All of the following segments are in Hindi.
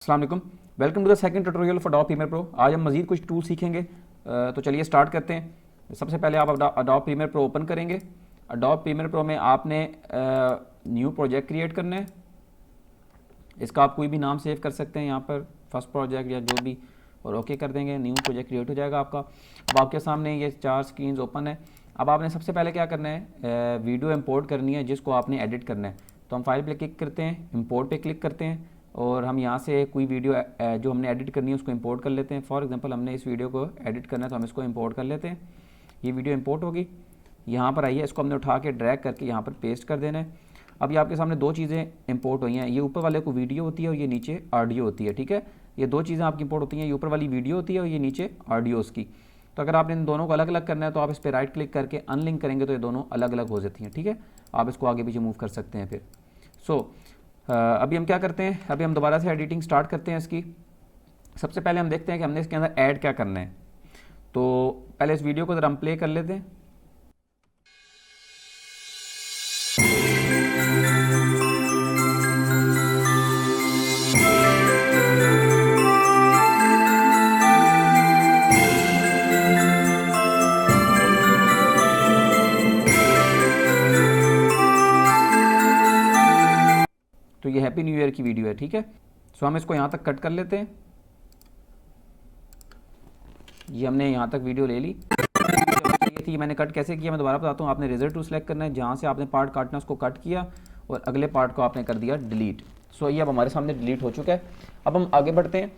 अस्सलाम वालेकुम, welcome to the second tutorial for Adobe Premiere Pro. आज हम मज़ीद कुछ टूल सीखेंगे। तो चलिए स्टार्ट करते हैं। सबसे पहले आप अडोब प्रीमियर प्रो ओपन करेंगे। अडोब प्रीमियर प्रो में आपने न्यू प्रोजेक्ट क्रिएट करना है। इसका आप कोई भी नाम सेव कर सकते हैं यहाँ पर, फर्स्ट प्रोजेक्ट या जो भी, और ओके कर देंगे। न्यू प्रोजेक्ट क्रिएट हो जाएगा आपका। अब आपके सामने ये 4 स्क्रीन ओपन है। अब आपने सबसे पहले क्या करना है, वीडियो इंपोर्ट करनी है जिसको आपने एडिट करना है। तो हम फाइल पे क्लिक करते हैं, इंपोर्ट पे क्लिक करते हैं और हम यहाँ से कोई वीडियो जो हमने एडिट करनी है उसको इंपोर्ट कर लेते हैं। फॉर एग्जांपल हमने इस वीडियो को एडिट करना है तो हम इसको इंपोर्ट कर लेते हैं। ये वीडियो इंपोर्ट होगी, यहाँ पर आइए, इसको हमने उठा के ड्रैग करके यहाँ पर पेस्ट कर देना है। अब ये आपके सामने दो चीज़ें इंपोर्ट हुई हैं। ये ऊपर वाले को वीडियो होती है और ये नीचे ऑडियो होती है। ठीक है, ये दो चीज़ें आपकी इंपोर्ट होती हैं। ये ऊपर वाली वीडियो होती है और ये नीचे ऑडियो उसकी। तो अगर आपने इन दोनों को अलग अलग करना है तो आप इस पर राइट क्लिक करके अनलिंक करेंगे तो ये दोनों अलग अलग हो जाती हैं। ठीक है, आप इसको आगे पीछे मूव कर सकते हैं फिर। अभी हम क्या करते हैं, अभी हम दोबारा से एडिटिंग स्टार्ट करते हैं इसकी। सबसे पहले हम देखते हैं कि हमने इसके अंदर ऐड क्या करना है। तो पहले इस वीडियो को ज़रा हम प्ले कर लेते हैं। तो ये हैप्पी न्यू ईयर की वीडियो है। ठीक है, सो हम इसको यहाँ तक कट कर लेते हैं। ये हमने यहाँ तक वीडियो ले ली। ये थी, मैंने कट कैसे किया मैं दोबारा बताता हूँ। आपने रेजर टू सेलेक्ट करना है, जहाँ से आपने पार्ट काटना है उसको कट किया और अगले पार्ट को आपने कर दिया डिलीट। सो ये अब हमारे सामने डिलीट हो चुका है। अब हम आगे बढ़ते हैं।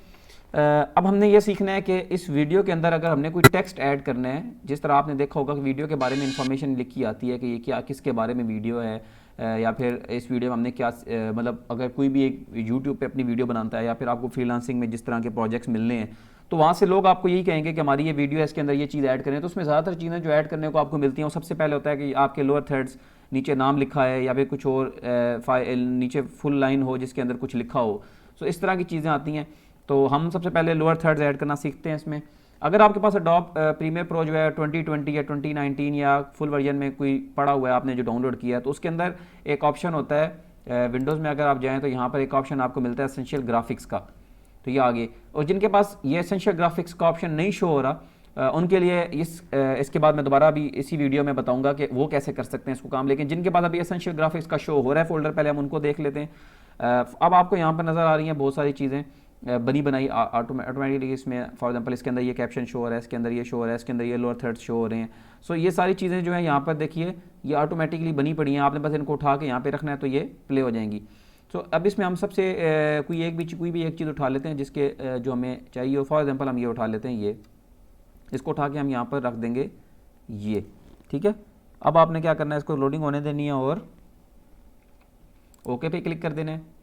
अब हमने ये सीखना है कि इस वीडियो के अंदर अगर हमने कोई टेक्स्ट ऐड करना है, जिस तरह आपने देखा होगा कि वीडियो के बारे में इंफॉर्मेशन लिखी आती है कि ये क्या किसके बारे में वीडियो है, या फिर इस वीडियो में हमने क्या मतलब अगर कोई भी एक यूट्यूब पे अपनी वीडियो बनाता है या फिर आपको फ्रीलांसिंग में जिस तरह के प्रोजेक्ट्स मिलने हैं तो वहाँ से लोग आपको यही कहेंगे कि हमारी ये वीडियो है, इसके अंदर ये चीज़ ऐड करें। तो उसमें ज़्यादातर चीज़ें जो ऐड करने को आपको मिलती हैं वो सबसे पहले होता है कि आपके लोअर थर्ड्स नीचे नाम लिखा है या फिर कुछ और नीचे फुल लाइन हो जिसके अंदर कुछ लिखा हो। सो इस तरह की चीज़ें आती हैं। तो हम सबसे पहले लोअर थर्ड्स ऐड करना सीखते हैं इसमें। अगर आपके पास अडोब प्रीमियर प्रो जो है 2020 या 2019 या फुल वर्जन में कोई पड़ा हुआ है आपने जो डाउनलोड किया है, तो उसके अंदर एक ऑप्शन होता है, विंडोज़ में अगर आप जाएँ तो यहाँ पर एक ऑप्शन आपको मिलता है एसेंशियल ग्राफिक्स का। तो ये आगे, और जिनके पास ये एसेंशियल ग्राफिक्स का ऑप्शन नहीं शो हो रहा उनके लिए इसके बाद मैं दोबारा भी इसी वीडियो में बताऊंगा कि वो कैसे कर सकते हैं इसको काम। लेकिन जिनके पास अभी एसेंशियल ग्राफिक्स का शो हो रहा है फोल्डर, पहले हम उनको देख लेते हैं। अब आपको यहाँ पर नज़र आ रही हैं बहुत सारी चीज़ें बनी बनाई ऑटोमेटिकली। इसमें फॉर एग्जांपल इसके अंदर ये कैप्शन शो हो रहा है, इसके अंदर ये शो हो रहा है, इसके अंदर ये लोअर थर्ड्स शो हो रहे हैं। सो ये सारी चीज़ें जो है यहाँ पर देखिए ये ऑटोमेटिकली बनी पड़ी हैं, आपने बस इनको उठा के यहाँ पे रखना है तो ये प्ले हो जाएंगी। सो अब इसमें हम सबसे कोई भी एक चीज़ उठा लेते हैं जिसके जो हमें चाहिए हो। फॉर एग्जांपल हम ये उठा लेते हैं, ये इसको उठा के हम यहाँ पर रख देंगे ये। ठीक है, अब आपने क्या करना है, इसको लोडिंग होने देनी है और ओके पे क्लिक कर देना है।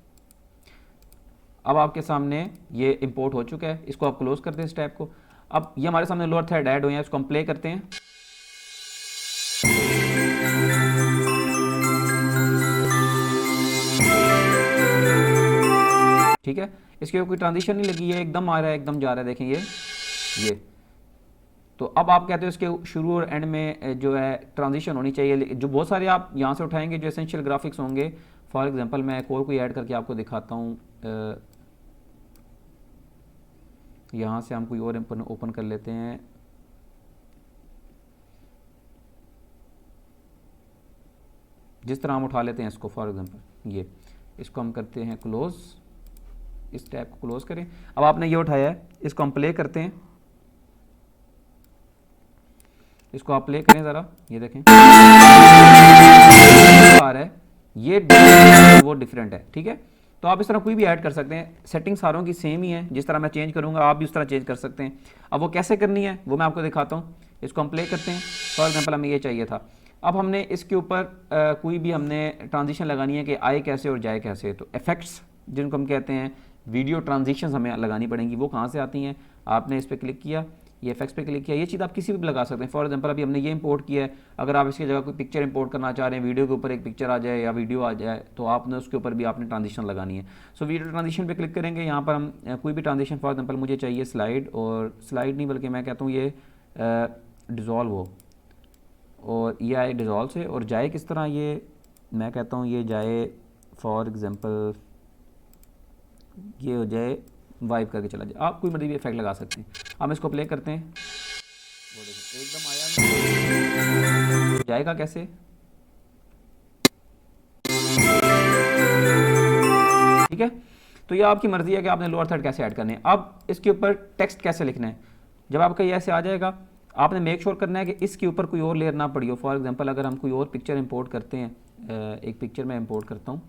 अब आपके सामने ये इंपोर्ट हो चुका है, इसको आप क्लोज कर दें इस टैब को। अब ये हमारे सामने लोअर थर्ड ऐड हुए हैं, इसको हम प्ले करते हैं। ठीक है, इसके कोई ट्रांजिशन नहीं लगी है, एकदम आ रहा है एकदम जा रहा है, देखें ये। तो अब आप कहते हो इसके शुरू और एंड में जो है ट्रांजिशन होनी चाहिए, जो बहुत सारे आप यहाँ से उठाएंगे जो एसेंशियल ग्राफिक्स होंगे। फॉर एग्जांपल मैं एक और कोई ऐड करके आपको दिखाता हूँ। यहाँ से हम कोई और ओपन कर लेते हैं। जिस तरह हम उठा लेते हैं इसको, फॉर एग्जांपल ये, इसको हम करते हैं क्लोज, इस टैब को क्लोज करें। अब आपने ये उठाया है, इसको हम प्ले करते हैं, इसको आप प्ले करें ज़रा, ये देखें आ रहा है, ये वो डिफरेंट है। ठीक है, तो आप इस तरह कोई भी ऐड कर सकते हैं। सेटिंग सारों की सेम ही है, जिस तरह मैं चेंज करूँगा आप भी उस तरह चेंज कर सकते हैं। अब वो कैसे करनी है वो मैं आपको दिखाता हूँ। इसको हम प्ले करते हैं। फॉर एग्जांपल हमें ये चाहिए था। अब हमने इसके ऊपर कोई भी हमने ट्रांजिशन लगानी है कि आए कैसे और जाए कैसे। तो इफेक्ट्स जिनको हम कहते हैं, वीडियो ट्रांजिशंस हमें लगानी पड़ेंगी। वो कहाँ से आती हैं, आपने इस पर क्लिक किया, ये इफेक्ट्स पे क्लिक किया, ये चीज़ आप किसी भी लगा सकते हैं। फॉर एग्जांपल अभी हमने ये इंपोर्ट किया है, अगर आप इसकी जगह कोई पिक्चर इंपोर्ट करना चाह रहे हैं, वीडियो के ऊपर एक पिक्चर आ जाए या वीडियो आ जाए, तो आपने उसके ऊपर भी आपने ट्रांजिशन लगानी है। सो वीडियो ट्रांजिशन पे क्लिक करेंगे, यहाँ पर हम कोई भी ट्रांजिशन, फॉर एग्जांपल मुझे चाहिए स्लाइड, और स्लाइड नहीं बल्कि मैं कहता हूँ ये डिज़ोल्व हो, और ये आए डिज़ोल्व से, और जाए किस तरह, ये मैं कहता हूँ ये जाए फॉर एग्जांपल ये हो जाए वाइप करके चला जाए। आप कोई मर्जी भी इफेक्ट लगा सकते हैं। हम इसको प्ले करते हैं, वो देखिए एकदम आया नहीं, जाएगा कैसे? ठीक है, तो ये आपकी मर्जी है कि आपने लोअर थर्ड कैसे ऐड करने हैं। अब इसके ऊपर टेक्स्ट कैसे लिखना है, जब आपका ये ऐसे आ जाएगा आपने मेक श्योर करना है कि इसके ऊपर कोई और लेयर ना पड़ी हो। फॉर एग्जांपल अगर हम कोई और पिक्चर इंपोर्ट करते हैं, एक पिक्चर मैं इंपोर्ट करता हूँ।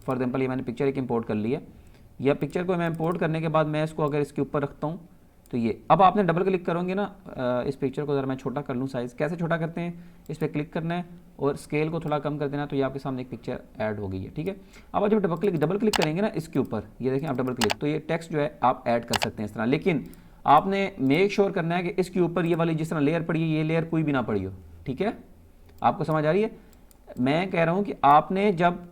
फॉर एग्जांपल ये मैंने पिक्चर एक इंपोर्ट कर लिया, या पिक्चर को मैं इंपोर्ट करने के बाद मैं इसको अगर इसके ऊपर रखता हूँ तो ये, अब आपने डबल क्लिक करोगे ना, इस पिक्चर को ज़रा मैं छोटा कर लूँ साइज़, कैसे छोटा करते हैं, इस पर क्लिक करना है और स्केल को थोड़ा कम कर देना, तो ये आपके सामने एक पिक्चर ऐड हो गई है। ठीक है, अब जब डबल क्लिक करेंगे ना इसके ऊपर, ये देखें आप डबल क्लिक, तो ये टेक्स्ट जो है आप ऐड कर सकते हैं इस तरह। लेकिन आपने मेक श्योर करना है कि इसके ऊपर ये वाली जिस तरह लेयर पड़ी है ये लेयर कोई भी ना पड़ी हो। ठीक है, आपको समझ आ रही है? मैं कह रहा हूँ कि आपने जब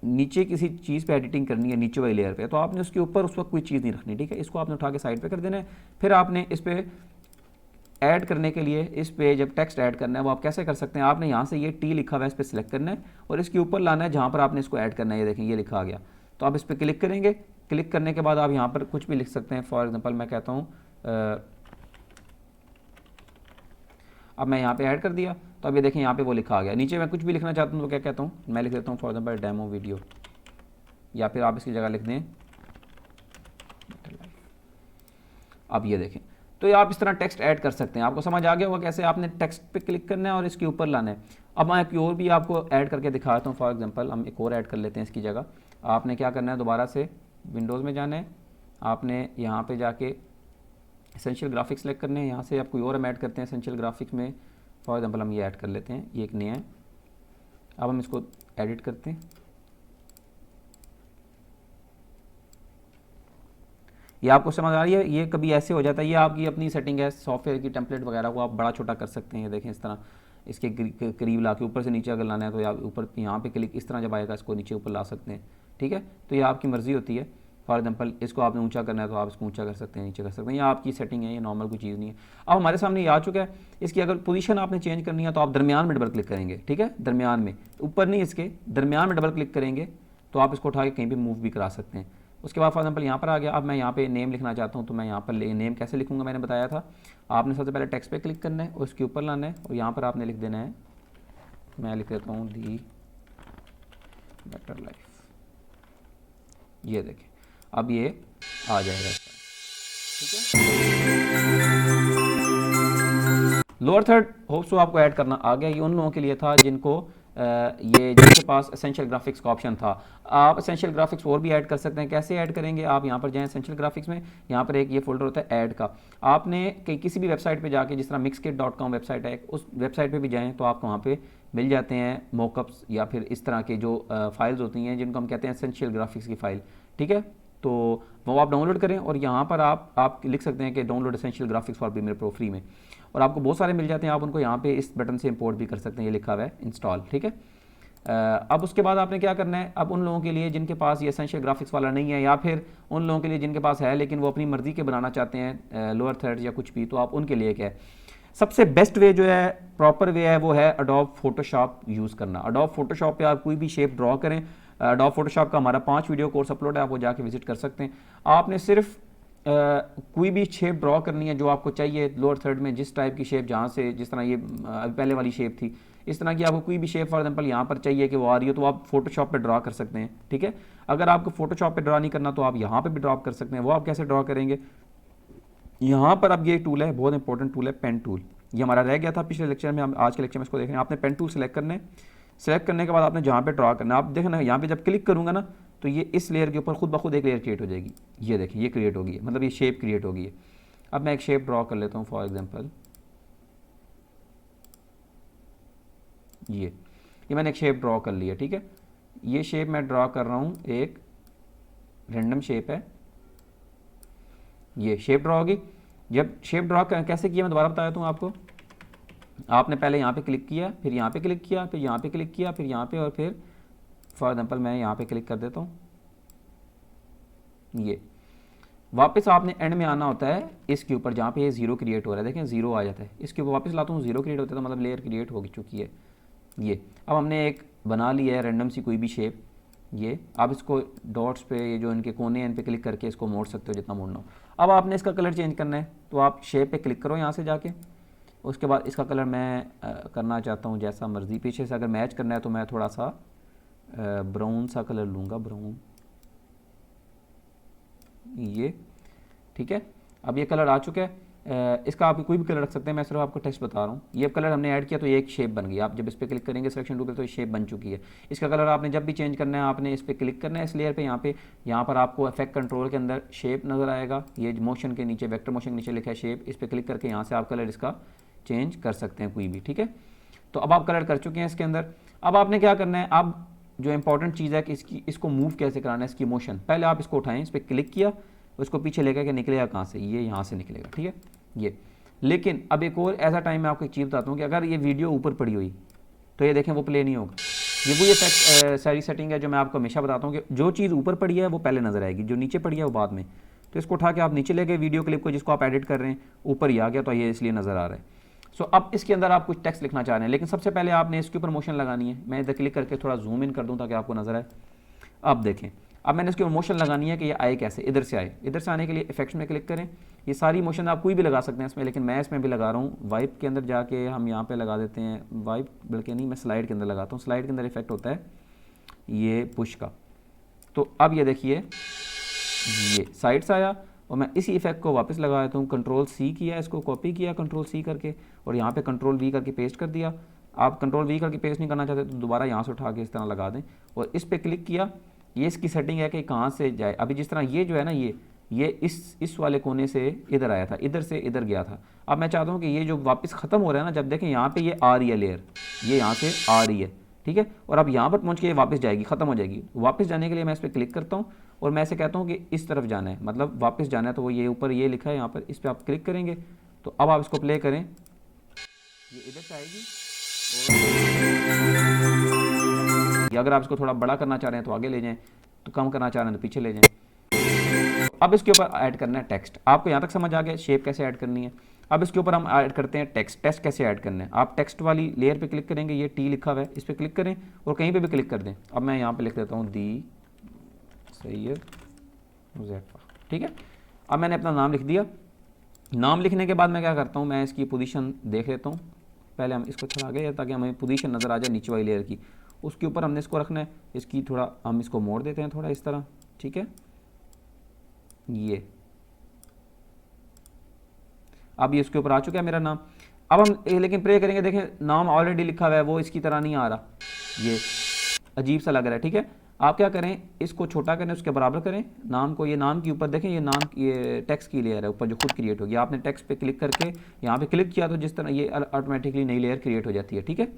नीचे किसी चीज़ पे एडिटिंग करनी है, नीचे वाली लेयर पे, तो आपने उसके ऊपर उस वक्त कोई चीज़ नहीं रखनी। ठीक है, इसको आपने उठा के साइड पे कर देना है। फिर आपने इस पे ऐड करने के लिए, इस पे जब टेक्स्ट ऐड करना है वो आप कैसे कर सकते हैं, आपने यहाँ से ये टी लिखा हुआ है इस पर सिलेक्ट करना है और इसके ऊपर लाना है जहाँ पर आपने इसको ऐड करना है। ये देखें ये लिखा आ गया, तो आप इस पर क्लिक करेंगे। क्लिक करने के बाद आप यहाँ पर कुछ भी लिख सकते हैं। फॉर एग्जाम्पल मैं कहता हूँ अब मैं यहाँ पे ऐड कर दिया, तो अब ये देखें यहाँ पे वो लिखा आ गया। नीचे मैं कुछ भी लिखना चाहता हूँ तो क्या कहता हूँ, मैं लिख देता हूँ फॉर एग्जाम्पल डेमो वीडियो, या फिर आप इसकी जगह लिख दें। अब ये देखें, तो ये आप इस तरह टेक्स्ट ऐड कर सकते हैं। आपको समझ आ गया होगा कैसे आपने टेक्स्ट पे क्लिक करना है और इसके ऊपर लाना है। अब मैं एक और भी आपको ऐड करके दिखाता हूँ। फॉर एग्जांपल हम एक और ऐड कर लेते हैं इसकी जगह। आपने क्या करना है, दोबारा से विंडोज़ में जाना है, आपने यहाँ पे जाके एसेंशियल ग्राफिक्स सेलेक्ट करने हैं। यहाँ से आप कोई और हम ऐड करते हैं एसेंशियल ग्राफिक्स में। फॉर एग्जांपल हम ये ऐड कर लेते हैं, ये एक नया है। अब हम इसको एडिट करते हैं। ये आपको समझ आ रही है, ये कभी ऐसे हो जाता है, ये आपकी अपनी सेटिंग है सॉफ्टवेयर की, टेम्पलेट वगैरह को आप बड़ा छोटा कर सकते हैं। ये देखें इस तरह इसके करीब ला के ऊपर से नीचे अगर लाना है तो या ऊपर यहाँ पे क्लिक इस तरह जब आएगा इसको नीचे ऊपर ला सकते हैं। ठीक है, तो ये आपकी मर्ज़ी होती है। फॉर एग्जांपल इसको आपने ऊंचा करना है तो आप इसको ऊंचा कर सकते हैं, नीचे कर सकते हैं, ये आपकी सेटिंग है, ये नॉर्मल कोई चीज़ नहीं है। अब हमारे सामने ये आ चुका है। इसकी अगर पोजीशन आपने चेंज करनी है तो आप दरमियान में डबल क्लिक करेंगे। ठीक है, दरमियान में, ऊपर नहीं, इसके दरमियान में डबल क्लिक करेंगे तो आप इसको उठा के कहीं भी मूव भी करा सकते हैं। उसके बाद फॉर एग्जांपल यहाँ पर आ गया। अब मैं यहाँ पे नेम लिखना चाहता हूँ, तो मैं यहाँ पर नेम कैसे लिखूँगा मैंने बताया था। आपने सबसे पहले टेक्स्ट पे क्लिक करना है और उसके ऊपर लाना है और यहाँ पर आपने लिख देना है, मैं लिख देता हूँ दी बेटर लाइफ। ये देखें अब ये आ जाएगा। ठीक है, लोअर थर्ड होप सो आपको ऐड करना आ गया। ये उन लोगों के लिए था जिनको ये जिनके पास एसेंशियल ग्राफिक्स का ऑप्शन था। आप एसेंशियल ग्राफिक्स और भी ऐड कर सकते हैं। कैसे ऐड करेंगे, आप यहाँ पर जाएं एसेंशियल ग्राफिक्स में, यहाँ पर एक ये फोल्डर होता है ऐड का। आपने किसी भी वेबसाइट पे जाके, जिस तरह mixkit.com वेबसाइट है, उस वेबसाइट पे भी जाएं तो आपको वहाँ पे मिल जाते हैं मॉकअप्स या फिर इस तरह के जो फाइल्स होती हैं जिनको हम कहते हैं एसेंशियल ग्राफिक्स की फ़ाइल। ठीक है, तो वो आप डाउनलोड करें और यहाँ पर आप लिख सकते हैं कि download essential graphics for Premiere Pro free में, और आपको बहुत सारे मिल जाते हैं। आप उनको यहाँ पे इस बटन से इंपोर्ट भी कर सकते हैं, ये लिखा हुआ है इंस्टॉल। ठीक है, अब उसके बाद आपने क्या करना है, अब उन लोगों के लिए जिनके पास ये एसेंशियल ग्राफिक्स वाला नहीं है, या फिर उन लोगों के लिए जिनके पास है लेकिन वो अपनी मर्जी के बनाना चाहते हैं लोअर थर्ड या कुछ भी, तो आप उनके लिए क्या है, सबसे बेस्ट वे जो है, प्रॉपर वे है, वो है अडोब फोटोशॉप यूज़ करना। अडोब फोटोशॉप पे आप कोई भी शेप ड्रॉ करें। अडोब फोटोशॉप का हमारा 5 वीडियो कोर्स अपलोड है, आप वो जाके विजिट कर सकते हैं। आपने सिर्फ कोई भी शेप ड्रॉ करनी है जो आपको चाहिए लोअर थर्ड में, जिस टाइप की शेप, जहाँ से जिस तरह ये पहले वाली शेप थी, इस तरह की आपको कोई भी शेप फॉर एग्जांपल यहाँ पर चाहिए कि वो आ रही हो, तो आप फोटोशॉप पे ड्रॉ कर सकते हैं। ठीक है, अगर आपको फोटोशॉप पे ड्रॉ नहीं करना तो आप यहाँ पे भी ड्रॉ कर सकते हैं। वो आप कैसे ड्रॉ करेंगे, यहाँ पर अब ये टूल है, बहुत इंपॉर्टेंट टूल है, पेन टूल। ये हमारा रह गया था पिछले लेक्चर में, हम आज के लेक्चर में इसको देख रहे हैं। आपने पेन टूल सेलेक्ट करना है। सेलेक्ट करने के बाद आपने जहाँ पे ड्रॉ करना है, आप देखना यहाँ पे जब क्लिक करूँगा ना तो ये इस लेयर के ऊपर खुद ब खुद एक लेयर क्रिएट हो जाएगी। ये देखिए ये क्रिएट होगी, मतलब ये शेप क्रिएट होगी है। अब मैं एक शेप ड्रॉ कर लेता हूँ, फॉर एग्जांपल ये मैंने एक शेप ड्रॉ कर लिया। ठीक है, ये शेप मैं ड्रॉ कर रहा हूँ, एक रैंडम शेप है, ये शेप ड्रॉ होगी। जब शेप ड्रॉ कैसे किया मैं दोबारा बता देता हूँ आपको। आपने पहले यहाँ पे क्लिक किया, फिर यहाँ पे क्लिक किया, फिर यहाँ पे क्लिक किया, फिर यहाँ पे, और फिर फॉर एग्जांपल मैं यहाँ पे क्लिक कर देता हूँ। ये वापस आपने एंड में आना होता है इसके ऊपर जहाँ पे ये जीरो क्रिएट हो रहा है, देखें जीरो आ जाता है। इसके ऊपर वापस लाता हूँ, जीरो क्रिएट होता है, तो मतलब लेयर क्रिएट हो चुकी है। ये अब हमने एक बना लिया है रैंडम सी कोई भी शेप, ये आप इसको डॉट्स पे, ये जो इनके कोने हैं इन पे क्लिक करके इसको मोड़ सकते हो जितना मोड़ना हो। अब आपने इसका कलर चेंज करना है तो आप शेप पे क्लिक करो यहाँ से जाके। उसके बाद इसका कलर मैं करना चाहता हूँ जैसा मर्ज़ी, पीछे से अगर मैच करना है तो मैं थोड़ा सा ब्राउन सा कलर लूँगा, ब्राउन, ये ठीक है। अब ये कलर आ चुका है। इसका आप कोई भी कलर रख सकते हैं, मैं सिर्फ आपको टेक्स्ट बता रहा हूँ। ये कलर हमने ऐड किया तो ये एक शेप बन गई। आप जब इस पर क्लिक करेंगे सिलेक्शन टूल पे तो ये शेप बन चुकी है। इसका कलर आपने जब भी चेंज करना है आपने इस पर क्लिक करना है, इस लेयर पे, यहाँ पर आपको इफेक्ट कंट्रोल के अंदर शेप नज़र आएगा। ये मोशन के नीचे, वेक्टर मोशन के नीचे लिखा है शेप, इस पर क्लिक करके यहाँ से आप कलर इसका चेंज कर सकते हैं कोई भी, ठीक है। तो अब आप कलर कर चुके हैं इसके अंदर। अब आपने क्या करना है, अब जो इंपॉर्टेंट चीज़ है कि इसको मूव कैसे कराना है, इसकी मोशन। पहले आप इसको उठाएं, इस पर क्लिक किया, उसको पीछे लेकर के निकलेगा कहाँ से, ये यहाँ से निकलेगा, ठीक है ये। लेकिन अब एक और ऐसा टाइम मैं आपको एक चीज़ बताता हूँ कि अगर ये वीडियो ऊपर पड़ी हुई तो ये देखें वो प्ले नहीं होगा। ये वही इफेक्ट सारी सेटिंग है जो मैं आपको हमेशा बताता हूँ कि जो चीज़ ऊपर पड़ी है वो पहले नजर आएगी, जो नीचे पड़ी है वो बाद में। तो इसको उठा के आप नीचे ले गए वीडियो क्लिप को जिसको आप एडिट कर रहे हैं, ऊपर ही आ गया तो ये इसलिए नज़र आ रहा है। सो अब इसके अंदर आप कुछ टेक्स्ट लिखना चाह रहे हैं, लेकिन सबसे पहले आपने इसके ऊपर मोशन लगानी है। मैं इधर क्लिक करके थोड़ा जूम इन कर दूँ ताकि आपको नजर आए। अब देखें, अब मैंने इसके ऊपर मोशन लगानी है कि ये आए कैसे, इधर से आए। इधर से आने के लिए इफेक्ट्स में क्लिक करें। ये सारी मोशन आप कोई भी लगा सकते हैं इसमें, लेकिन मैं इसमें भी लगा रहा हूँ। वाइप के अंदर जाके हम यहाँ पे लगा देते हैं, वाइप बल्कि नहीं, मैं स्लाइड के अंदर लगाता हूँ। स्लाइड के अंदर इफेक्ट होता है ये पुश का। तो अब ये देखिए ये साइड से आया और मैं इसी इफेक्ट को वापस लगा देता हूँ। कंट्रोल सी किया, इसको कॉपी किया कंट्रोल सी करके, और यहाँ पे कंट्रोल वी करके पेस्ट कर दिया। आप कंट्रोल वी करके पेस्ट नहीं करना चाहते तो दोबारा यहाँ से उठा के इस तरह लगा दें और इस पर क्लिक किया। ये इसकी सेटिंग है कि कहाँ से जाए। अभी जिस तरह ये जो है ना, ये इस वाले कोने से इधर आया था, इधर से इधर गया था। अब मैं चाहता हूँ कि ये जो वापस ख़त्म हो रहा है ना, जब देखें यहाँ पे ये आ रही है लेयर, ये यहाँ से आ रही है, ठीक है। और अब यहाँ पर पहुँच के ये वापस जाएगी, ख़त्म हो जाएगी। वापस जाने के लिए मैं इस पर क्लिक करता हूँ और मैं ऐसे कहता हूँ कि इस तरफ जाना है, मतलब वापस जाना है। तो वो ये ऊपर ये लिखा है यहाँ पर, इस पर आप क्लिक करेंगे तो अब आप इसको प्ले करें, ये इधर से आएगी। या अगर आप इसको थोड़ा बड़ा करना चाह रहे हैं तो आगे ले जाएं, तो कम करना चाह रहे हैं तो पीछे ले जाएं। अब इसके ऊपर ऐड करना है टेक्स्ट। आपको यहाँ तक समझ आ गया शेप कैसे ऐड करनी है। अब इसके ऊपर हम ऐड करते हैं टेक्स्ट। टेक्स्ट कैसे ऐड करना है, आप टेक्स्ट वाली लेयर पे क्लिक करेंगे, ये टी लिखा हुआ है, इस पर क्लिक करें और कहीं पे भी क्लिक कर दें। अब मैं यहाँ पे लिख देता हूँ दी सैयद हुज़ैफा, ठीक है। अब मैंने अपना नाम लिख दिया। नाम लिखने के बाद मैं क्या करता हूँ, मैं इसकी पोजीशन देख लेता हूँ। पहले हम इसको चला गए ताकि हमें पोजीशन नज़र आ जाए नीचे वाली लेयर की। उसके ऊपर हमने इसको रखना है, इसकी थोड़ा हम इसको मोड़ देते हैं थोड़ा इस तरह, ठीक है। ये अब ये इसके ऊपर आ चुका है मेरा नाम। अब हम लेकिन प्रे करेंगे, देखें नाम ऑलरेडी लिखा हुआ है, वो इसकी तरह नहीं आ रहा, ये अजीब सा लग रहा है, ठीक है। आप क्या करें, इसको छोटा करें, उसके बराबर करें नाम को। ये नाम के ऊपर देखें, ये नाम, ये टेक्स्ट की लेयर है ऊपर जो खुद क्रिएट होगी। आपने टेक्स्ट पे क्लिक करके यहाँ पे क्लिक किया तो जिस तरह ये ऑटोमेटिकली नई लेयर क्रिएट हो जाती है, ठीक है।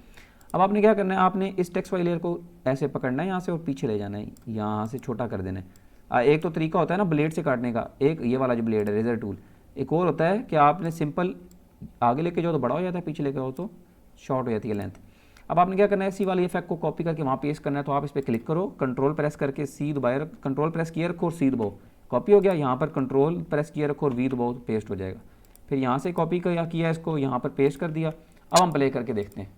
अब आपने क्या करना है, आपने इस टेक्स्ट वाली लेयर को ऐसे पकड़ना है यहाँ से और पीछे ले जाना है, यहाँ से छोटा कर देना है। एक तो तरीका होता है ना ब्लेड से काटने का, एक ये वाला जो ब्लेड है रेजर टूल। एक और होता है कि आपने सिंपल आगे लेके जाओ तो बड़ा हो जाता है, पीछे लेके आओ तो शॉर्ट हो जाती है लेंथ। अब आपने क्या करना है, इसी वाली इफेक्ट को कॉपी करके वहाँ पेस्ट करना है। तो आप इस पर क्लिक करो, कंट्रोल प्रेस करके सी दबाए, कंट्रोल प्रेस किया रखो और सी दबाओ, कॉपी हो गया। यहाँ पर कंट्रोल प्रेस किया रखो और वी दबाओ तो पेस्ट हो जाएगा। फिर यहाँ से कॉपी किया इसको यहाँ पर पेस्ट कर दिया। अब हम प्ले करके देखते हैं।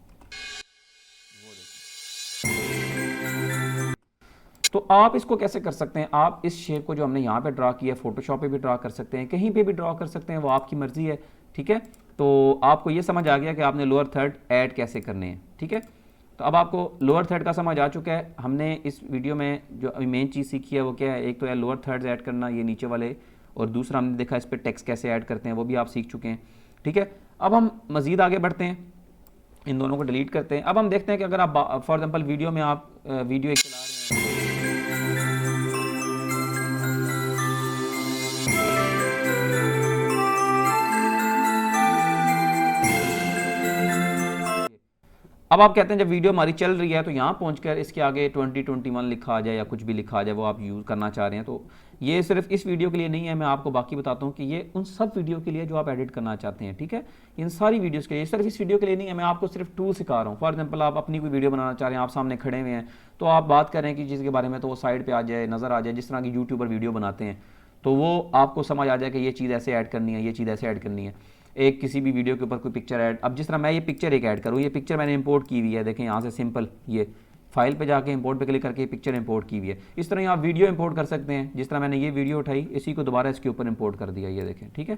तो आप इसको कैसे कर सकते हैं, आप इस शेप को जो हमने यहाँ पे ड्रा किया, फोटोशॉप पे भी ड्रा कर सकते हैं, कहीं पे भी ड्रा कर सकते हैं, वो आपकी मर्जी है, ठीक है। तो आपको ये समझ आ गया कि आपने लोअर थर्ड ऐड कैसे करने हैं, ठीक है। तो अब आपको लोअर थर्ड का समझ आ चुका है। हमने इस वीडियो में जो मेन चीज़ सीखी है वो क्या है, एक तो है लोअर थर्ड्स ऐड करना, ये नीचे वाले, और दूसरा हमने देखा इस पर टेक्स्ट कैसे ऐड करते हैं, वो भी आप सीख चुके हैं, ठीक है। अब हम मज़ीद आगे बढ़ते हैं, इन दोनों को डिलीट करते हैं। अब हम देखते हैं कि अगर आप फॉर एग्जाम्पल वीडियो में आप वीडियो एक चला रहे हैं, अब आप कहते हैं जब वीडियो हमारी चल रही है तो यहाँ पहुँचकर इसके आगे 2021 लिखा आ जाए या कुछ भी लिखा आ जाए, वो आप यूज़ करना चाह रहे हैं। तो ये सिर्फ इस वीडियो के लिए नहीं है, मैं आपको बाकी बताता हूँ कि ये उन सब वीडियो के लिए जो आप एडिट करना चाहते हैं, ठीक है। इन सारी वीडियोज़ के लिए, सिर्फ इस वीडियो के लिए नहीं है, मैं आपको सिर्फ टूल सिखा रहा हूँ। फॉर एग्जाम्पल आप अपनी कोई वीडियो बनाना चाह रहे हैं, आप सामने खड़े हुए हैं, तो आप बात कर रहे हैं कि चीज़ के बारे में, तो वो साइड पर आ जाए, नज़र आ जाए, जिस तरह की यूट्यूबर वीडियो बनाते हैं, तो वो आपको समझ आ जाए कि ये चीज़ ऐसे ऐड करनी है, ये चीज़ ऐसे ऐड करनी है। एक किसी भी वीडियो के ऊपर कोई पिक्चर ऐड, अब जिस तरह मैं ये पिक्चर एक ऐड करूँ, ये पिक्चर मैंने इंपोर्ट की हुई है, देखें यहाँ से सिंपल ये फाइल पे जाके इंपोर्ट पे क्लिक करके पिक्चर इंपोर्ट की हुई है। इस तरह आप वीडियो इंपोर्ट कर सकते हैं, जिस तरह मैंने ये वीडियो उठाई, इसी को दोबारा इसके ऊपर इंपोर्ट कर दिया, ये देखें, ठीक है।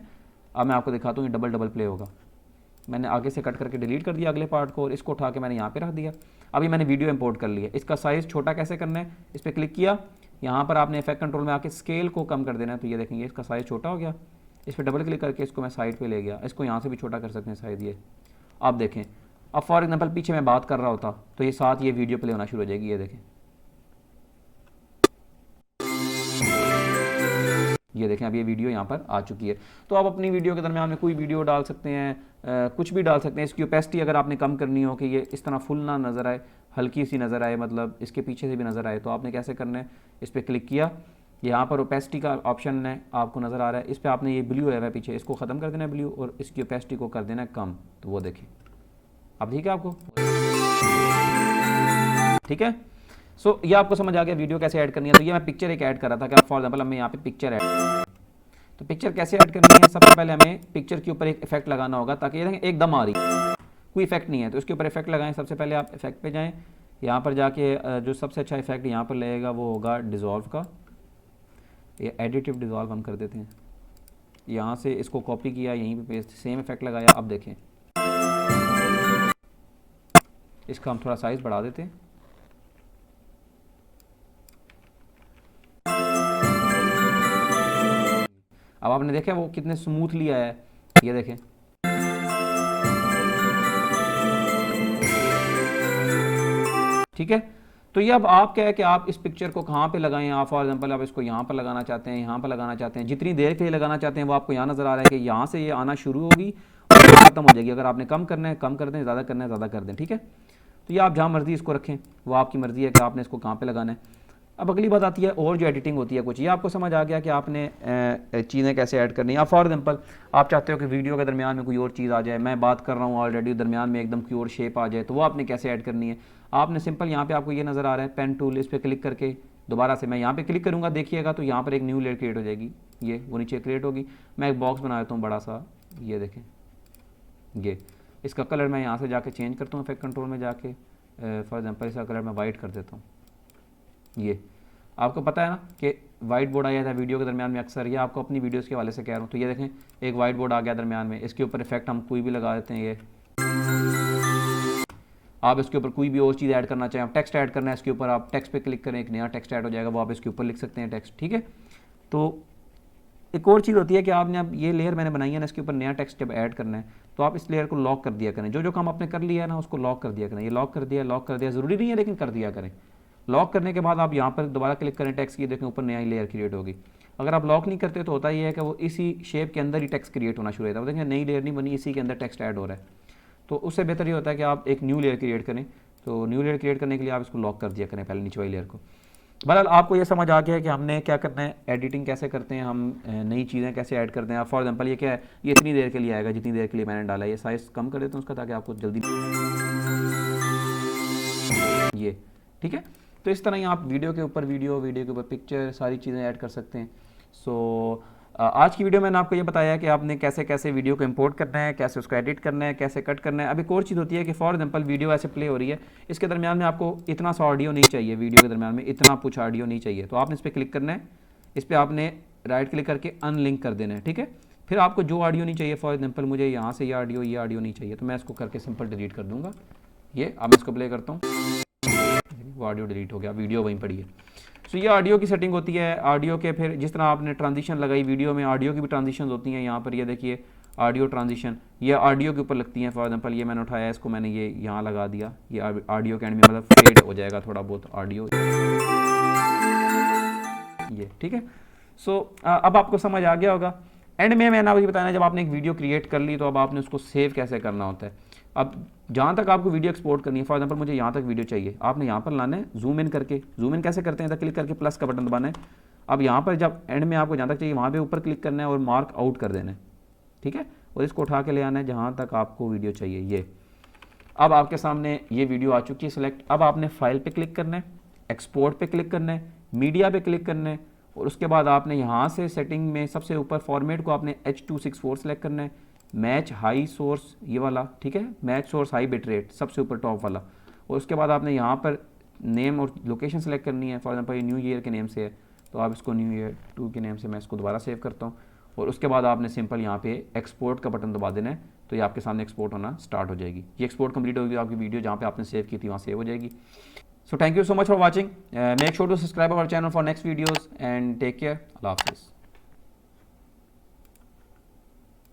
अब मैं आपको दिखाता हूँ, ये डबल डबल प्ले होगा। मैंने आगे से कट करके डिलीट कर दिया अगले पार्ट को, और इसको उठा के मैंने यहाँ पे रख दिया। अभी मैंने वीडियो इंपोर्ट कर लिया। इसका साइज़ छोटा कैसे करना है, इस पर क्लिक किया, यहाँ पर आपने इफेक्ट कंट्रोल में आके स्केल को कम कर देना है। तो ये देखेंगे इसका साइज़ छोटा हो गया। इस पर डबल क्लिक करके इसको मैं साइड पे ले गया, इसको यहाँ से भी छोटा कर सकते हैं शायद। ये आप देखें, अब फॉर एग्जांपल पीछे मैं बात कर रहा होता तो ये साथ ये वीडियो प्ले होना शुरू हो जाएगी, ये देखें, ये देखें अब ये वीडियो यहाँ पर आ चुकी है। तो आप अपनी वीडियो के दरमियान में कोई वीडियो डाल सकते हैं, कुछ भी डाल सकते हैं। इसकी ओपेसिटी अगर आपने कम करनी हो कि ये इस तरह फुल ना नज़र आए, हल्की सी नज़र आए, मतलब इसके पीछे से भी नज़र आए, तो आपने कैसे करना है, इस पर क्लिक किया, यहाँ पर ओपेसिटी का ऑप्शन है आपको नज़र आ रहा है, इस पर आपने ये ब्लू है पीछे, इसको ख़त्म कर देना है ब्लू, और इसकी ओपेसिटी को कर देना है कम। तो वो देखें, अब ठीक है आपको, ठीक है। सो ये आपको समझ आ गया वीडियो कैसे ऐड करनी है। तो ये मैं पिक्चर एक ऐड कर रहा था, क्या फॉर एग्जांपल हमें यहाँ पे पिक्चर ऐड, तो पिक्चर कैसे ऐड करनी है, सबसे पहले हमें पिक्चर के ऊपर एक इफेक्ट लगाना होगा, ताकि ये देखें एकदम आ रही, कोई इफेक्ट नहीं है, तो इसके ऊपर इफेक्ट लगाएं। सबसे पहले आप इफेक्ट पे जाएं, यहाँ पर जाके जो सबसे अच्छा इफेक्ट यहाँ पर लगेगा वो होगा डिज़ोल्व का, ये एडिटिव डिज़ोल्व हम कर देते हैं। यहाँ से इसको कॉपी किया, यहीं पे पेस्ट, सेम इफेक्ट लगाया। अब देखें, इसका हम थोड़ा साइज बढ़ा देते हैं, अब आपने देखा वो कितने स्मूथली आया है, ये देखें, ठीक है। तो ये अब आप क्या है कि आप इस पिक्चर को कहाँ पे लगाएं। आप फॉर एग्जांपल आप इसको यहाँ पर लगाना चाहते हैं, यहाँ पर लगाना चाहते हैं, जितनी देर के लिए लगाना चाहते हैं वो आपको यहाँ नज़र आ रहा है कि यहाँ से ये आना शुरू होगी और ख़त्म हो जाएगी। अगर आपने कम करना है कम कर दें, ज़्यादा करना है ज़्यादा कर दें, ठीक है। तो ये आप जहाँ मर्जी इसको रखें, वो आपकी मर्ज़ी है कि आपने इसको कहाँ पर लगाना है। अब अगली बात आती है और जो एडिटिंग होती है कुछ, ये आपको समझ आ गया कि आपने चीज़ें कैसे ऐड करनी है। आप फॉर एग्जांपल आप चाहते हो कि वीडियो के दरमियान में कोई और चीज़ आ जाए, मैं बात कर रहा हूँ ऑलरेडी, दरमियान में एकदम कोई और शेप आ जाए, तो वो आपने कैसे ऐड करनी है। आपने सिंपल यहाँ पे आपको ये नज़र आ रहा है पेन टूल, इस पर क्लिक करके दोबारा से मैं यहाँ पे क्लिक करूँगा, देखिएगा तो यहाँ पर एक न्यू लेयर क्रिएट हो जाएगी, ये वो नीचे क्रिएट होगी। मैं एक बॉक्स बना देता हूँ बड़ा सा, ये देखें, ये इसका कलर मैं यहाँ से जाके चेंज करता हूँ इफेक्ट कंट्रोल में जाके, फॉर एग्जांपल इसका कलर मैं वाइट कर देता हूँ। ये आपको पता है ना कि वाइट बोर्ड आया था वीडियो के दरमियान में अक्सर, ये आपको अपनी वीडियोस के हवाले से कह रहा हूँ। तो ये देखें एक वाइट बोर्ड आ गया दरमियान में, इसके ऊपर इफेक्ट हम कोई भी लगा देते हैं। ये आप इसके ऊपर कोई भी और चीज़ ऐड करना चाहें, आप टेक्स्ट ऐड करना है, इसके ऊपर आप टेक्स्ट पे क्लिक करें, एक नया टेक्स्ट ऐड हो जाएगा, वो आप इसके ऊपर लिख सकते हैं टेक्स्ट, ठीक है। तो एक और चीज़ होती है कि आपने अब ये लेयर मैंने बनाई है ना, इसके ऊपर नया टेक्स्ट जब ऐड करना है तो आप इस लेयर को लॉक कर दिया करें। जो जो काम आपने कर लिया है ना उसको लॉक कर दिया करें। ये लॉक कर दिया ज़रूरी नहीं है लेकिन कर दिया करें। लॉक करने के बाद आप यहाँ पर दोबारा क्लिक करें टेक्स्ट की, देखें ऊपर नया लेयर क्रिएट होगी। अगर आप लॉक नहीं करते तो होता ये है कि वो इसी शेप के अंदर ही टेक्स्ट क्रिएट होना शुरू होता है। वो देखें नई लेयर नहीं बनी, इसी के अंदर टेक्स्ट ऐड हो रहा है। तो उससे बेहतर ये होता है कि आप एक न्यू लेयर क्रिएट करें। तो न्यू लेयर क्रिएट करने के लिए आप इसको लॉक कर दिया करें पहले नीचे वाली लेयर को। बहरहाल आपको ये समझ आ गया है कि हमने क्या करना है, एडिटिंग कैसे करते हैं, हम नई चीज़ें कैसे ऐड करते हैं। फॉर एग्जांपल ये क्या है, ये इतनी देर के लिए आएगा जितनी देर के लिए मैंने डाला है। ये साइज़ कम कर देता हूँ उसका ताकि आपको जल्दी, ये ठीक है। तो इस तरह ही आप वीडियो के ऊपर वीडियो के ऊपर पिक्चर, सारी चीज़ें ऐड कर सकते हैं। सो आज की वीडियो में मैंने आपको ये बताया कि आपने कैसे कैसे वीडियो को इंपोर्ट करना है, कैसे उसको एडिट करना है, कैसे कट करना है। अब एक और चीज़ होती है कि फॉर एग्जांपल वीडियो ऐसे प्ले हो रही है, इसके दरमियान में आपको इतना सा ऑडियो नहीं चाहिए, वीडियो के दरमियान में इतना कुछ ऑडियो नहीं चाहिए, तो आपने इस पर क्लिक करना है, इस पर आपने राइट क्लिक करके अनलिंक कर देना है, ठीक है। फिर आपको जो ऑडियो नहीं चाहिए, फॉर एग्जाम्पल मुझे यहाँ से ये ऑडियो नहीं चाहिए, तो मैं इसको करके सिंपल डिलीट कर दूँगा। ये अब मैं इसको प्ले करता हूँ, वो ऑडियो डिलीट हो गया, वीडियो वहीं पड़ी है। तो ये ऑडियो की सेटिंग होती है। ऑडियो के फिर जिस तरह आपने ट्रांजिशन लगाई वीडियो में, ऑडियो की भी ट्रांजिशन होती हैं। यहाँ पर ये देखिए ऑडियो ट्रांजिशन, ये ऑडियो के ऊपर लगती हैं। फॉर एग्जांपल ये मैंने उठाया, इसको मैंने ये यहाँ लगा दिया, ये ऑडियो के एंड में मतलब फेड हो जाएगा थोड़ा बहुत ऑडियो, ये ठीक है। सो अब आपको समझ आ गया होगा। एंड में मैंने आपको बताया जब आपने एक वीडियो क्रिएट कर ली तो अब आपने उसको सेव कैसे करना होता है। अब जहाँ तक आपको वीडियो एक्सपोर्ट करनी है, फॉर एग्जांपल मुझे यहाँ तक वीडियो चाहिए, आपने यहाँ पर लाना है, जूम इन करके, जूम इन कैसे करते हैं, तो क्लिक करके प्लस का बटन दबाना है। अब यहाँ पर जब एंड में आपको जहाँ तक चाहिए वहाँ पे ऊपर क्लिक करना है और मार्क आउट कर देना है, ठीक है। और इसको उठा के ले आना है जहाँ तक आपको वीडियो चाहिए। ये अब आपके सामने ये वीडियो आ चुकी है सिलेक्ट। अब आपने फाइल पे क्लिक करना है, एक्सपोर्ट पे क्लिक करना है, मीडिया पे क्लिक करना है, और उसके बाद आपने यहाँ से सेटिंग में सबसे ऊपर फॉर्मेट को आपने H264 सेलेक्ट करना है, मैच हाई सोर्स ये वाला, ठीक है, match source high bit rate सबसे ऊपर टॉप वाला। और उसके बाद आपने यहाँ पर नेम और लोकेशन सेलेक्ट करनी है। फॉर एग्जांपल ये न्यू ईयर के नेम से है तो आप इसको न्यू ईयर 2 के नेम से मैं इसको दोबारा सेव करता हूँ और उसके बाद आपने सिंपल यहाँ पे एक्सपोर्ट का बटन दबा देना है तो ये आपके सामने एक्सपोर्ट होना स्टार्ट हो जाएगी। ये एक्सपोर्ट कंप्लीट होगी, आपकी वीडियो जहाँ पे आपने सेव की थी वहाँ सेव हो जाएगी। So thank you so much for watching, make sure to subscribe our channel for next videos and take care, अल्लाह हाफिज़।